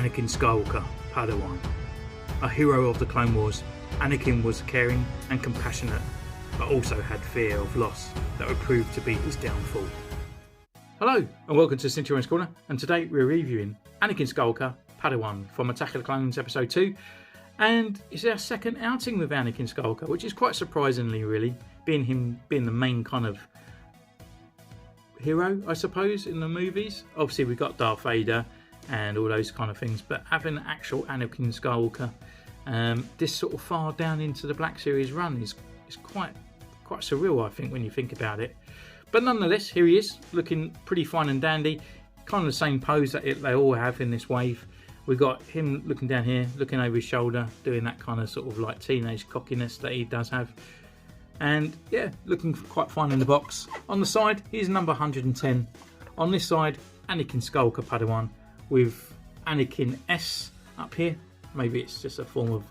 Anakin Skywalker, Padawan. A hero of the Clone Wars, Anakin was caring and compassionate, but also had fear of loss that would prove to be his downfall. Hello and welcome to Centurion's Corner, and today we're reviewing Anakin Skywalker, Padawan from Attack of the Clones Episode 2, and it's our second outing with Anakin Skywalker, which is quite surprisingly, really, being the main kind of hero, I suppose, in the movies. Obviously we got Darth Vader and all those kind of things, but having actual Anakin Skywalker this sort of far down into the Black Series run is quite surreal, I think, when you think about it. But nonetheless, here he is, looking pretty fine and dandy, kind of the same pose that they all have in this wave. We got him looking down here, looking over his shoulder, doing that kind of sort of like teenage cockiness that he does have. And yeah, looking quite fine in the box. On the side, here's number 110. On this side, Anakin Skywalker Padawan with Anakin S up here. Maybe it's just a form of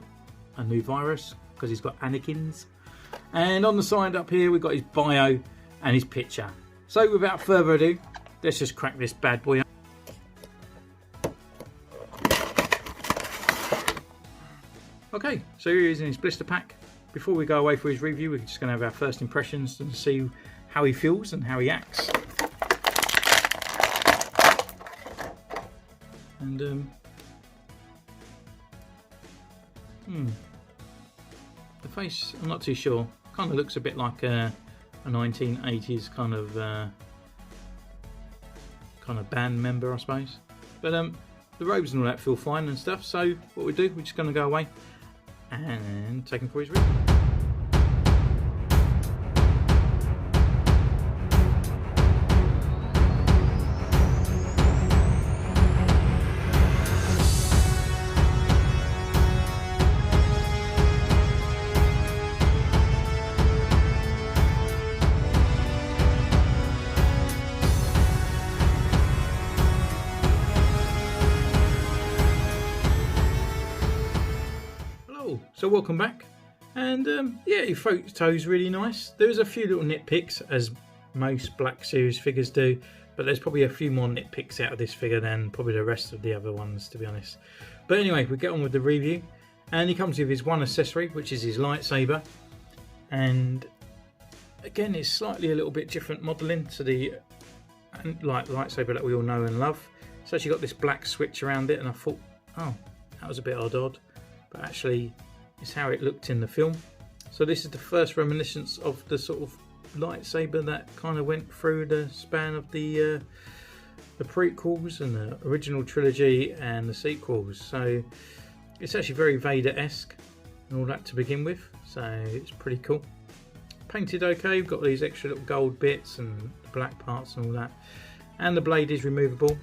a new virus because he's got Anakins. And on the side up here, we've got his bio and his picture. So without further ado, let's just crack this bad boy up. Okay, so here he is in his blister pack. Before we go away for his review, we're just going to have our first impressions and see how he feels and how he acts. And the face, I'm not too sure. Kind of looks a bit like a 1980s kind of band member, I suppose. But the robes and all that feel fine and stuff. So what we do, we're just going to go away and take him for his review. So welcome back, and yeah, your photo's really nice. There's a few little nitpicks, as most Black Series figures do, but there's probably a few more nitpicks out of this figure than probably the rest of the other ones, to be honest. But anyway, we get on with the review, and he comes with his one accessory, which is his lightsaber, and again, it's slightly a little bit different modelling to the lightsaber that we all know and love. It's actually got this black switch around it, and I thought, oh, that was a bit odd, but actually is how it looked in the film. So this is the first reminiscence of the sort of lightsaber that kind of went through the span of the prequels and the original trilogy and the sequels. So it's actually very Vader-esque and all that to begin with. So it's pretty cool. Painted okay. We've got these extra little gold bits and the black parts and all that. And the blade is removable.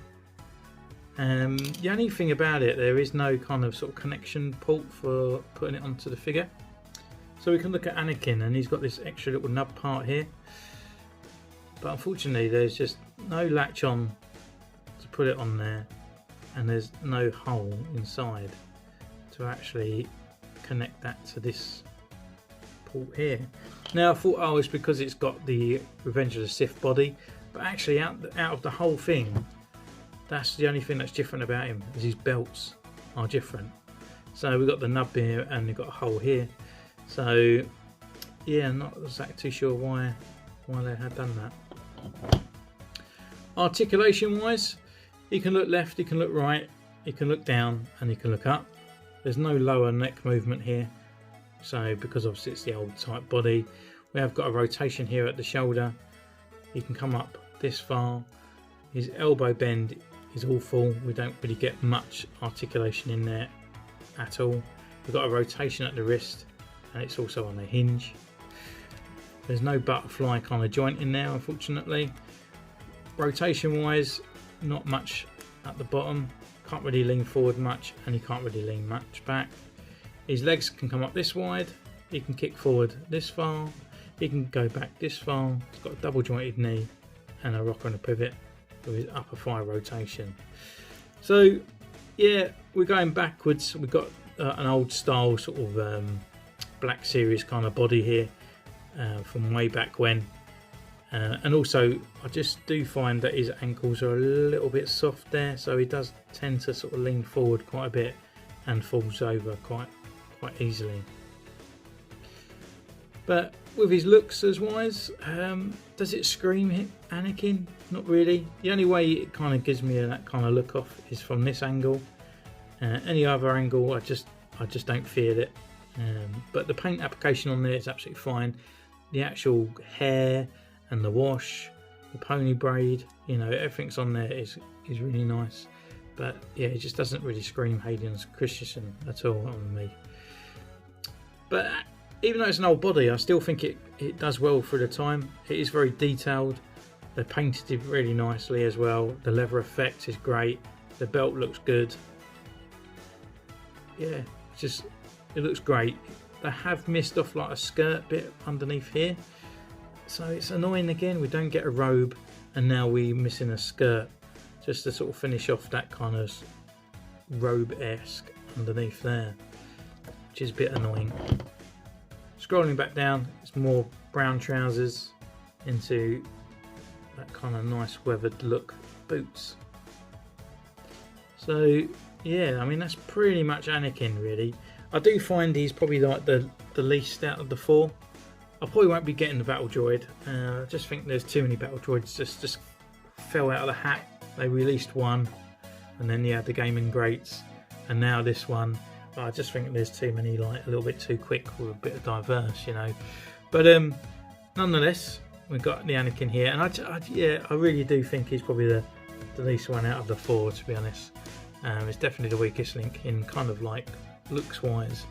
The only thing about it, there is no kind of sort of connection port for putting it onto the figure. So we can look at Anakin, and he's got this extra little nub part here. But unfortunately, there's just no latch on to put it on there, and there's no hole inside to actually connect that to this port here. Now I thought, oh, it's because it's got the Revenge of the Sith body, but actually out of the whole thing, that's the only thing that's different about him, is his belts are different. So we've got the nub here and we've got a hole here. So yeah, not exactly too sure why they had done that. Articulation wise, he can look left, he can look right, he can look down, and he can look up. There's no lower neck movement here. So because obviously it's the old type body, we have got a rotation here at the shoulder. He can come up this far. His elbow bend is awful. We don't really get much articulation in there at all. We've got a rotation at the wrist, and it's also on a hinge. There's no butterfly kind of joint in there, unfortunately. Rotation wise, not much at the bottom. Can't really lean forward much, and he can't really lean much back. His legs can come up this wide. He can kick forward this far. He can go back this far. He's got a double jointed knee and a rocker and a pivot with his upper thigh rotation. So yeah, we're going backwards. We've got an old style sort of Black Series kind of body here from way back when, And also I just do find that his ankles are a little bit soft there, so he does tend to sort of lean forward quite a bit and falls over quite easily. But with his looks as wise, does it scream Anakin? Not really. The only way it kind of gives me that kind of look off is from this angle. Any other angle, I just don't feel it. But the paint application on there is absolutely fine. The actual hair and the wash, the pony braid, you know, everything's on there is really nice. But yeah, it just doesn't really scream Hayden Christensen at all on me. But even though it's an old body, I still think it does well for the time. It is very detailed. They painted it really nicely as well. The leather effect is great. The belt looks good. Yeah, it looks great. They have missed off like a skirt bit underneath here, so it's annoying again. We don't get a robe, and now we're missing a skirt just to sort of finish off that kind of robe-esque underneath there, which is a bit annoying. Scrolling back down, it's more brown trousers into that kind of nice weathered look boots. So yeah, I mean, that's pretty much Anakin really. I do find he's probably like the least out of the four. I probably won't be getting the battle droid. I just think there's too many battle droids just fell out of the hat. They released one, and then you had the gaming greats, and now this one. But I just think there's too many, like a little bit too quick or a bit of diverse, you know. But nonetheless, we've got the Anakin here, and I really do think he's probably the least one out of the four, to be honest. It's definitely the weakest link in kind of like looks wise,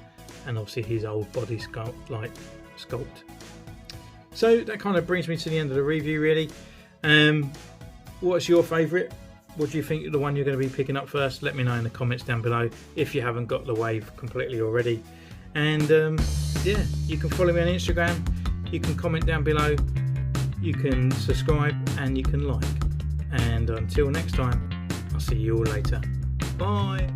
and obviously his old body sculpt. So that kind of brings me to the end of the review really. What's your favourite? What do you think of the one you're going to be picking up first? Let me know in the comments down below if you haven't got the wave completely already. And yeah, you can follow me on Instagram, you can comment down below, you can subscribe, and you can like. And until next time, I'll see you all later. Bye.